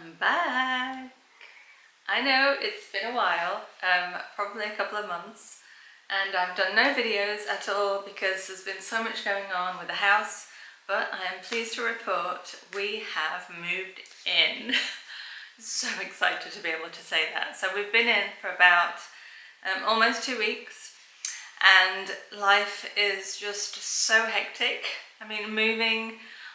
I'm back. I know it's been a while, probably a couple of months, and I've done no videos at all because there's been so much going on with the house, but I am pleased to report we have moved in. So excited to be able to say that. So we've been in for about almost 2 weeks, and life is just so hectic. I mean, moving,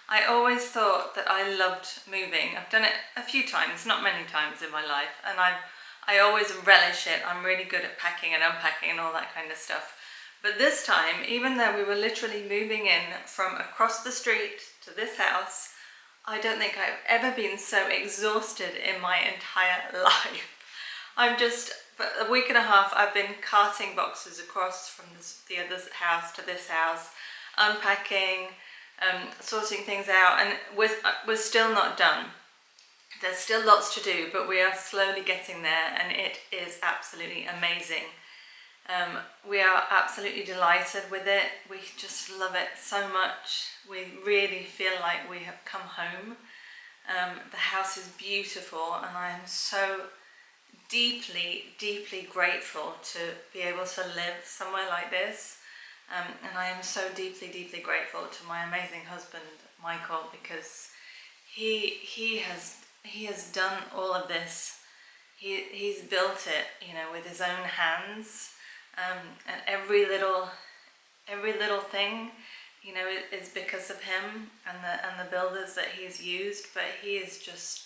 I always thought that I loved moving. I've done it a few times, not many times in my life, and I always relish it. I'm really good at packing and unpacking and all that kind of stuff. But this time, even though we were literally moving in from across the street to this house, I don't think I've ever been so exhausted in my entire life. I'm just, for a week and a half, I've been carting boxes across from the other house to this house, unpacking, sorting things out, and we're still not done. There's still lots to do, but we are slowly getting there, and it is absolutely amazing. We are absolutely delighted with it. We just love it so much. We really feel like we have come home. The house is beautiful, and I am so deeply, deeply grateful to be able to live somewhere like this. And I am so deeply, deeply grateful to my amazing husband, Michael, because he has done all of this. He's built it, you know, with his own hands, and every little thing, you know, is because of him and the builders that he's used. But he is just,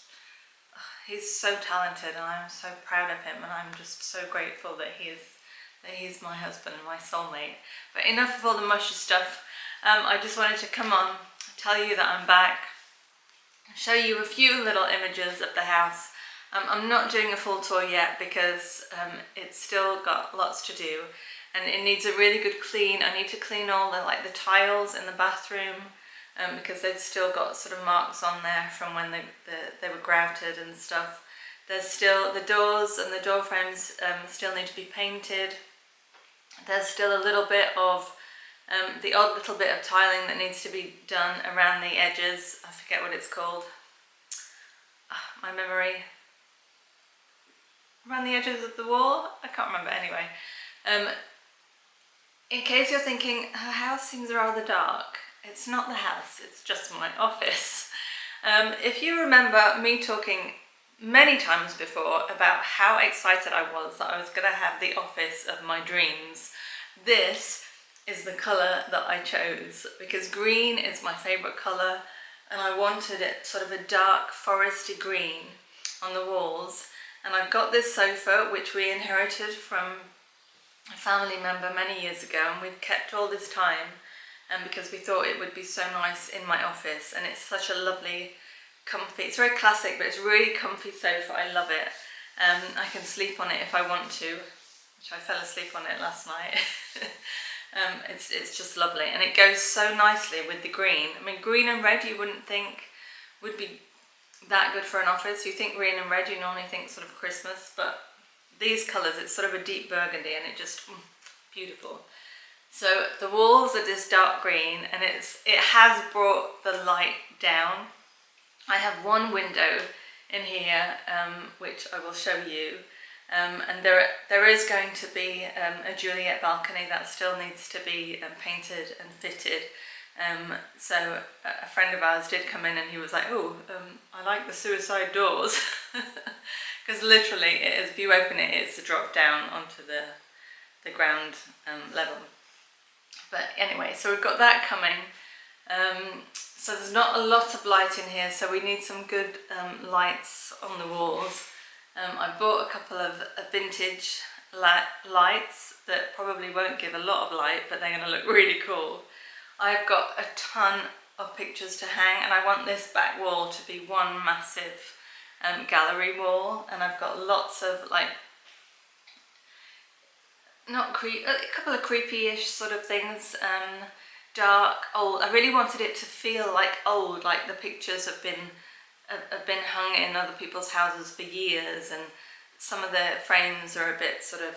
he's so talented, and I'm so proud of him, and I'm just so grateful that he's my husband, my soulmate. But enough of all the mushy stuff. I just wanted to come on, tell you that I'm back, show you a few little images of the house. I'm not doing a full tour yet because it's still got lots to do, and it needs a really good clean. I need to clean all the tiles in the bathroom, because they've still got sort of marks on there from when they were grouted and stuff. There's still the doors and the door frames still need to be painted. There's still a little bit of the odd little bit of tiling that needs to be done around the edges. I forget what it's called. My memory. Around the edges of the wall? I can't remember anyway. In case you're thinking, her house seems rather dark. It's not the house, it's just my office. If you remember me talking many times before about how excited I was that I was going to have the office of my dreams, this is the colour that I chose, because green is my favourite colour, and I wanted it sort of a dark foresty green on the walls. And I've got this sofa which we inherited from a family member many years ago, and we've kept all this time, and because we thought it would be so nice in my office. And it's such a lovely, comfy, it's very classic, but it's really comfy sofa. I love it. I can sleep on it if I want to, which I fell asleep on it last night. It's just lovely, and it goes so nicely with the green. I mean, green and red you wouldn't think would be that good for an office. You think green and red, you normally think sort of Christmas, but these colours, it's sort of a deep burgundy, and it just, beautiful. So the walls are this dark green, and it has brought the light down. I have one window in here, which I will show you, and there is going to be a Juliet balcony that still needs to be painted and fitted. So a friend of ours did come in, and he was like, I like the suicide doors, because literally it is, if you open it, it's a drop down onto the ground level. But anyway, so we've got that coming. So there's not a lot of light in here, so we need some good lights on the walls. I bought a couple of vintage lights that probably won't give a lot of light, but they're going to look really cool. I've got a ton of pictures to hang, and I want this back wall to be one massive gallery wall, and I've got lots of a couple of creepy-ish sort of things, dark, old. I really wanted it to feel like old, like the pictures have been hung in other people's houses for years, and some of the frames are a bit sort of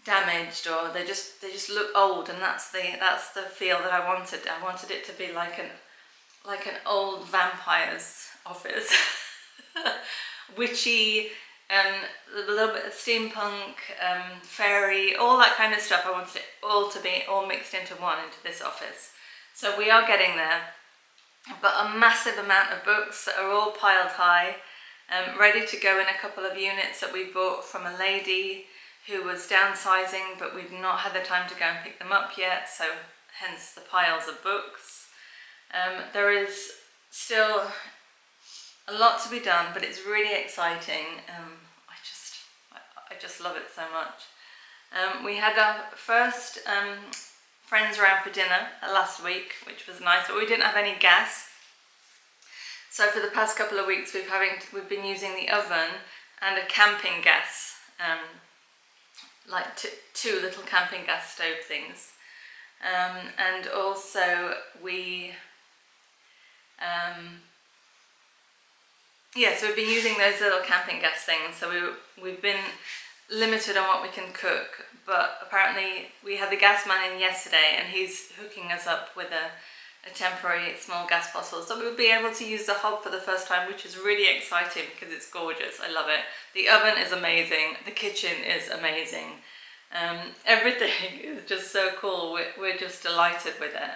damaged, or they just look old, and that's the feel that I wanted. I wanted it to be like an old vampire's office. witchy, a little bit of steampunk, fairy, all that kind of stuff. I wanted it all to be all mixed into one into this office. So we are getting there. I've got a massive amount of books that are all piled high, ready to go in a couple of units that we bought from a lady who was downsizing, but we've not had the time to go and pick them up yet, so hence the piles of books. There is still a lot to be done, but it's really exciting. I just love it so much. We had our first friends around for dinner last week, which was nice, but we didn't have any gas. So for the past couple of weeks we've been using the oven and a camping gas, like two little camping gas stove things. And also we so we've been using those little camping gas things, so we've been limited on what we can cook, but apparently we had the gas man in yesterday and he's hooking us up with a temporary small gas bottle, so we'll be able to use the hob for the first time, which is really exciting because it's gorgeous. I love it. The oven is amazing, the kitchen is amazing, everything is just so cool. We're just delighted with it.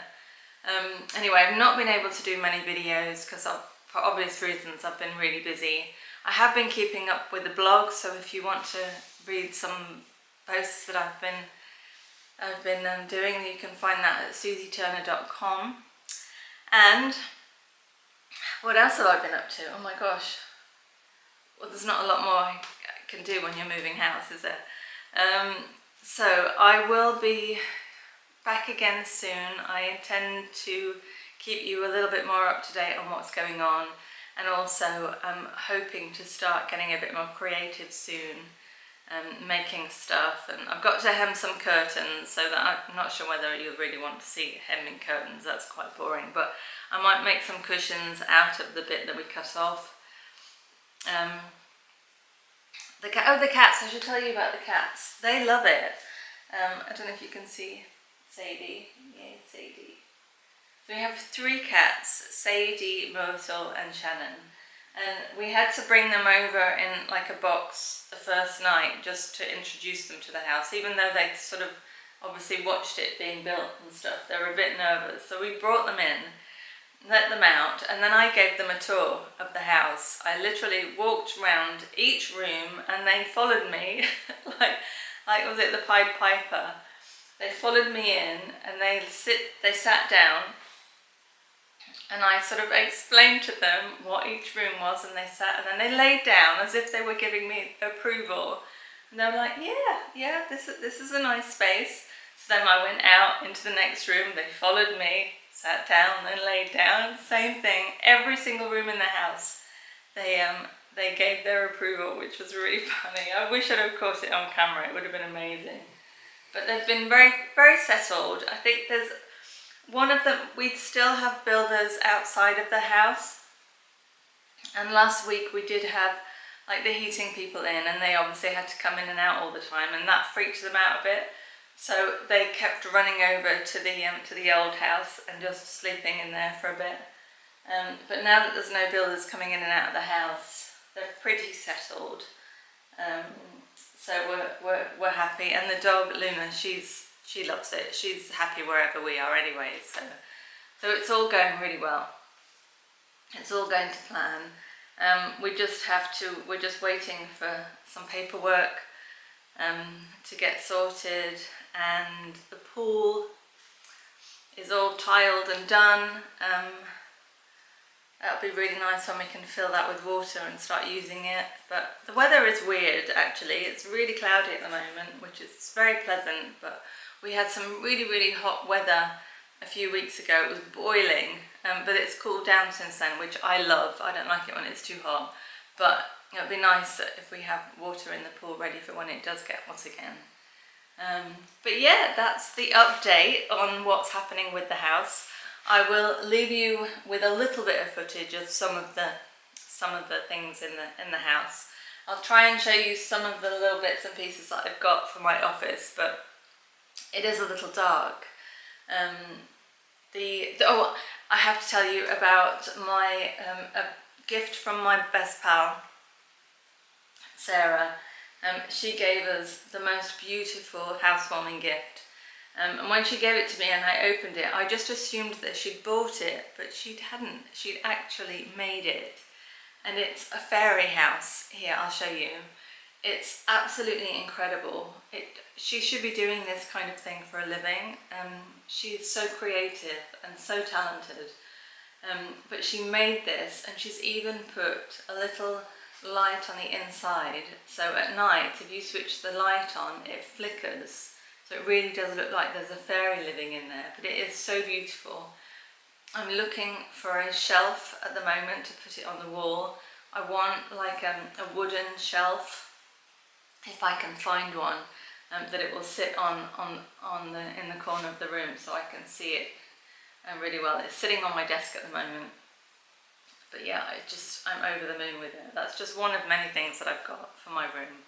Anyway, I've not been able to do many videos because for obvious reasons I've been really busy. I have been keeping up with the blog, so if you want to read some posts that I've been doing, you can find that at suzyturner.com. And what else have I been up to? Oh my gosh. Well, there's not a lot more I can do when you're moving house, is there? So I will be back again soon. I intend to keep you a little bit more up to date on what's going on, and also I'm hoping to start getting a bit more creative soon, making stuff. And I've got to hem some curtains, so that I'm not sure whether you'll really want to see hemming curtains, that's quite boring, but I might make some cushions out of the bit that we cut off. The cats, I should tell you about the cats. They love it. I don't know if you can see Sadie. Yeah, Sadie. So we have 3 cats, Sadie, Myrtle and Shannon. And we had to bring them over in like a box the first night just to introduce them to the house, even though they sort of obviously watched it being built and stuff. They were a bit nervous. So we brought them in, let them out, and then I gave them a tour of the house. I literally walked around each room and they followed me like was it the Pied Piper? They followed me in and they sat down, and I sort of explained to them what each room was, and they sat, and then they laid down as if they were giving me approval. And they were like, yeah, this is a nice space. So then I went out into the next room, they followed me, sat down, then laid down, same thing. Every single room in the house, they gave their approval, which was really funny. I wish I'd have caught it on camera, it would have been amazing. But they've been very, very settled. I think there's one of them, we still have builders outside of the house. And last week we did have like the heating people in, and they obviously had to come in and out all the time, and that freaked them out a bit. So they kept running over to the old house and just sleeping in there for a bit. But now that there's no builders coming in and out of the house, they're pretty settled. So we're happy, and the dog Luna, she loves it. She's happy wherever we are anyway. So it's all going really well. It's all going to plan. We're just waiting for some paperwork to get sorted, and the pool is all tiled and done. That'll be really nice when we can fill that with water and start using it. But the weather is weird actually. It's really cloudy at the moment, which is very pleasant, but we had some really, really hot weather a few weeks ago. It was boiling, but it's cooled down since then, which I love. I don't like it when it's too hot, but it'll be nice if we have water in the pool ready for when it does get hot again. But yeah, that's the update on what's happening with the house. I will leave you with a little bit of footage of some of the things in the house. I'll try and show you some of the little bits and pieces that I've got from my office, but it is a little dark. I have to tell you about my a gift from my best pal. Sarah. She gave us the most beautiful housewarming gift. And when she gave it to me and I opened it, I just assumed that she'd bought it, but she hadn't. She'd actually made it. And it's a fairy house. Here, I'll show you. It's absolutely incredible. She should be doing this kind of thing for a living. She's so creative and so talented. But she made this, and she's even put a little light on the inside. So at night, if you switch the light on, it flickers. So it really does look like there's a fairy living in there, but it is so beautiful. I'm looking for a shelf at the moment to put it on the wall. I want like a wooden shelf, if I can find one, that it will sit in the corner of the room so I can see it really well. It's sitting on my desk at the moment. But yeah, I'm over the moon with it. That's just one of many things that I've got for my room.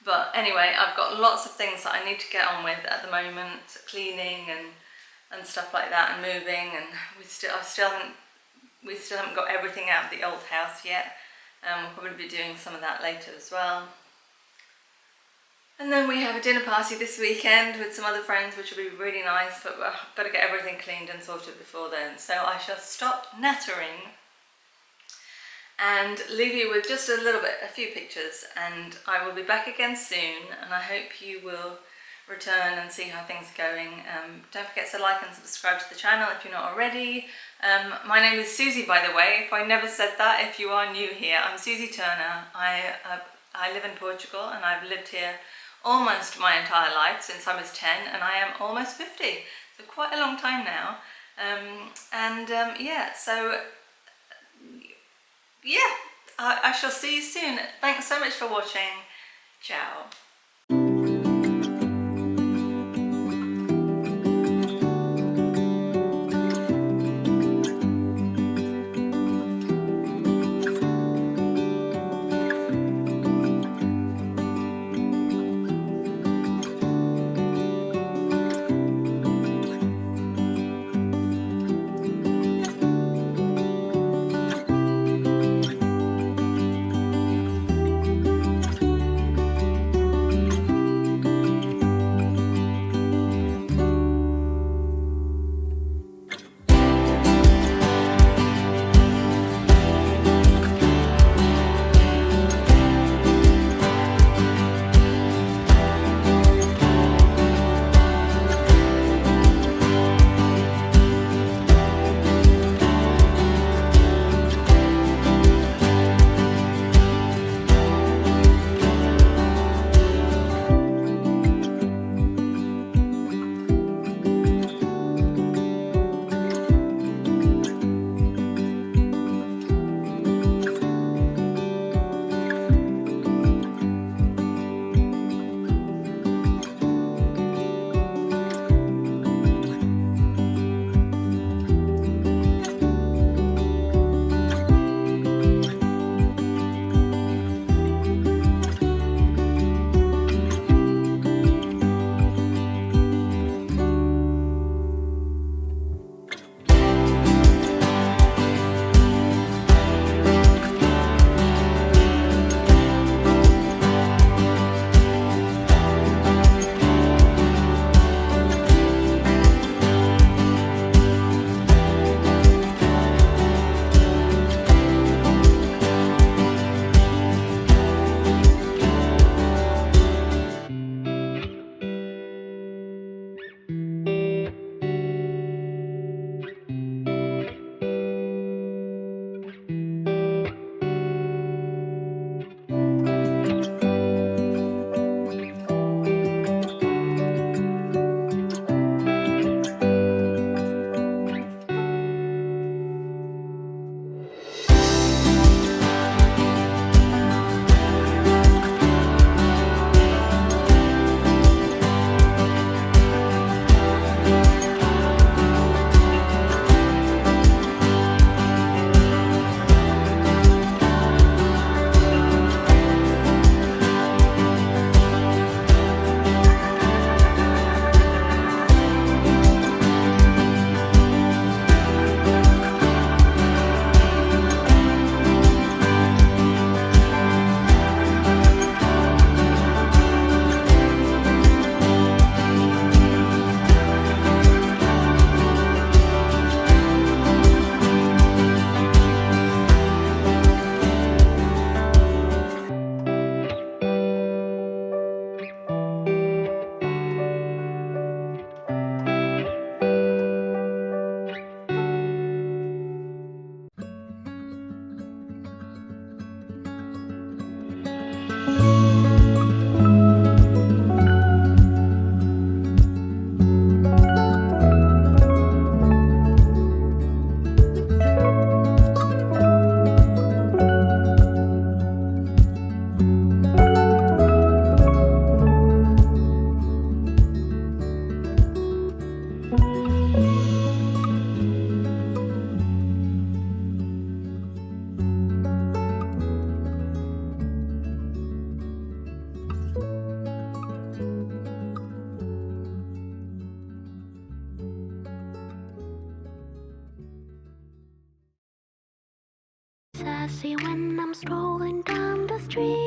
But anyway, I've got lots of things that I need to get on with at the moment, cleaning and stuff like that, and moving, and we still haven't got everything out of the old house yet. We'll probably be doing some of that later as well. And then we have a dinner party this weekend with some other friends, which will be really nice, but I've got to get everything cleaned and sorted before then. So I shall stop nattering and leave you with just a few pictures, and I will be back again soon, and I hope you will return and see how things are going. Don't forget to like and subscribe to the channel if you're not already. My name is Suzy, by the way, if I never said that, if you are new here. I'm Suzy Turner. I live in Portugal, and I've lived here almost my entire life, since I was 10, and I am almost 50, so quite a long time now. Yeah, I shall see you soon. Thanks so much for watching. Ciao. I see when I'm strolling down the street.